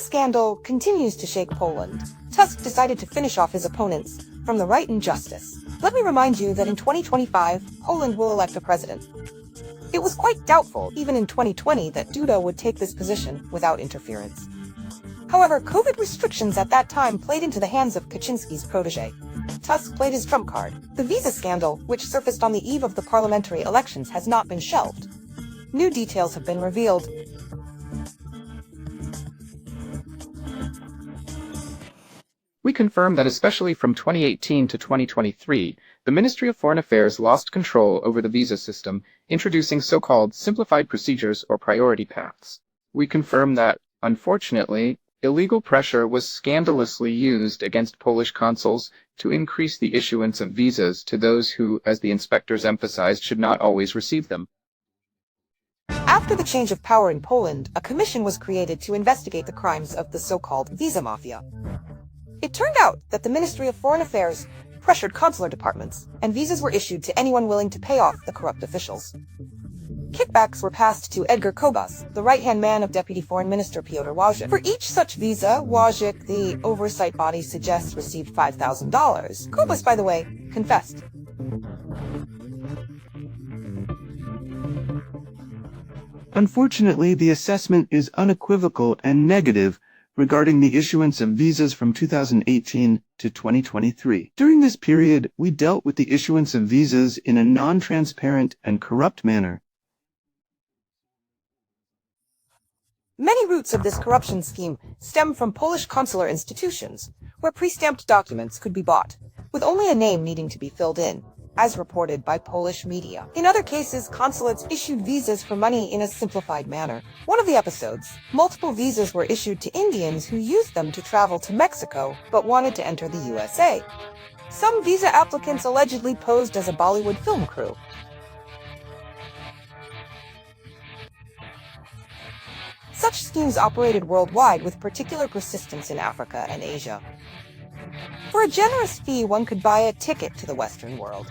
scandal continues to shake Poland. Tusk decided to finish off his opponents from the right and justice. Let me remind you that in 2025, Poland will elect a president. It was quite doubtful, even in 2020, that Duda would take this position without interference. However, COVID restrictions at that time played into the hands of Kaczynski's protege. Tusk played his trump card. The visa scandal, which surfaced on the eve of the parliamentary elections, has not been shelved. New details have been revealed. We confirm that especially from 2018 to 2023, the Ministry of Foreign Affairs lost control over the visa system, introducing so-called simplified procedures or priority paths. We confirm that, unfortunately, illegal pressure was scandalously used against Polish consuls to increase the issuance of visas to those who, as the inspectors emphasized, should not always receive them. After the change of power in Poland, a commission was created to investigate the crimes of the so-called Visa Mafia. It turned out that the Ministry of Foreign Affairs pressured consular departments, and visas were issued to anyone willing to pay off the corrupt officials. Kickbacks were passed to Edgar Kobas, the right-hand man of Deputy Foreign Minister Piotr Wawrzyk. For each such visa, Wawrzyk, the oversight body suggests, received $5,000. Kobas, by the way, confessed. Unfortunately, the assessment is unequivocal and negative regarding the issuance of visas from 2018 to 2023. During this period, we dealt with the issuance of visas in a non-transparent and corrupt manner. Many roots of this corruption scheme stem from Polish consular institutions, where pre-stamped documents could be bought, with only a name needing to be filled in, as reported by Polish media. In other cases, consulates issued visas for money in a simplified manner. One of the episodes, multiple visas were issued to Indians who used them to travel to Mexico but wanted to enter the USA. Some visa applicants allegedly posed as a Bollywood film crew. Such schemes operated worldwide with particular persistence in Africa and Asia. For a generous fee, one could buy a ticket to the Western world.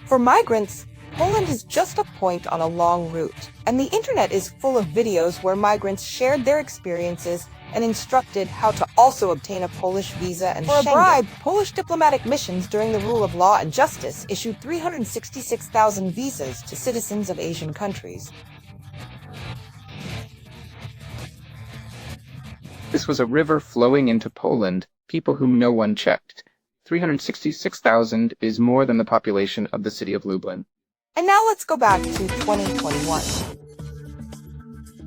For migrants, Poland is just a point on a long route, and the internet is full of videos where migrants shared their experiences and instructed how to also obtain a Polish visa and for a bribe. Polish diplomatic missions during the rule of law and justice issued 366,000 visas to citizens of Asian countries. This was a river flowing into Poland, people whom no one checked. 366,000 is more than the population of the city of Lublin. And now let's go back to 2021.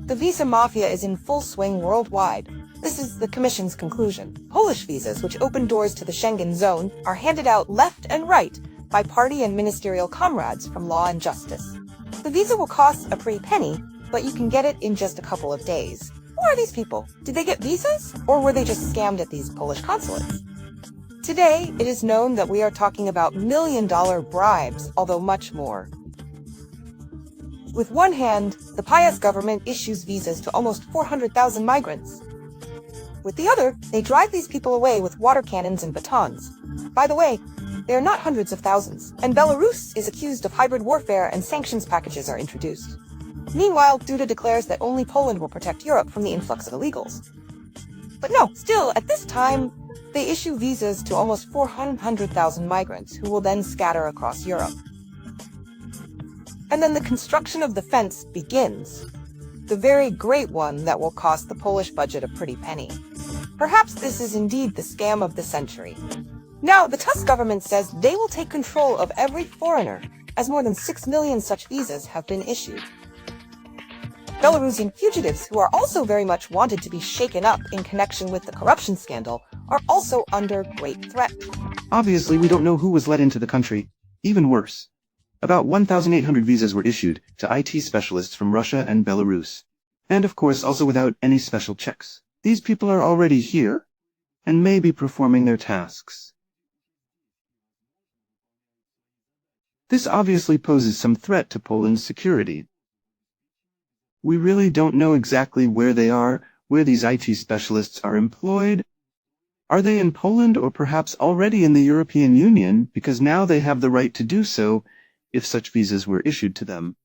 The Visa Mafia is in full swing worldwide. This is the Commission's conclusion. Polish visas, which open doors to the Schengen zone, are handed out left and right by party and ministerial comrades from Law and Justice. The visa will cost a pretty penny, but you can get it in just a couple of days. Who are these people? Did they get visas, or were they just scammed at these Polish consulates? Today, it is known that we are talking about million-dollar bribes, although much more. With one hand, the pious government issues visas to almost 400,000 migrants. With the other, they drive these people away with water cannons and batons. By the way, they are not hundreds of thousands, and Belarus is accused of hybrid warfare and sanctions packages are introduced. Meanwhile, Duda declares that only Poland will protect Europe from the influx of illegals. But no, still, at this time, they issue visas to almost 400,000 migrants who will then scatter across Europe. And then the construction of the fence begins. The very great one that will cost the Polish budget a pretty penny. Perhaps this is indeed the scam of the century. Now, the Tusk government says they will take control of every foreigner, as more than 6 million such visas have been issued. Belarusian fugitives, who are also very much wanted to be shaken up in connection with the corruption scandal, are also under great threat. Obviously, we don't know who was let into the country. Even worse. About 1,800 visas were issued to IT specialists from Russia and Belarus. And of course, also without any special checks. These people are already here, and may be performing their tasks. This obviously poses some threat to Poland's security. We really don't know exactly where they are, where these IT specialists are employed. Are they in Poland or perhaps already in the European Union, because now they have the right to do so if such visas were issued to them?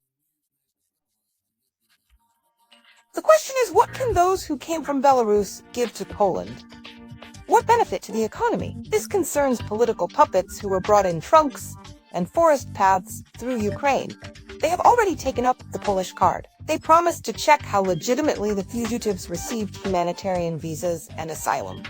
The question is, what can those who came from Belarus give to Poland? What benefit to the economy? This concerns political puppets who were brought in trunks and forest paths through Ukraine. They have already taken up the Polish card. They promised to check how legitimately the fugitives received humanitarian visas and asylum.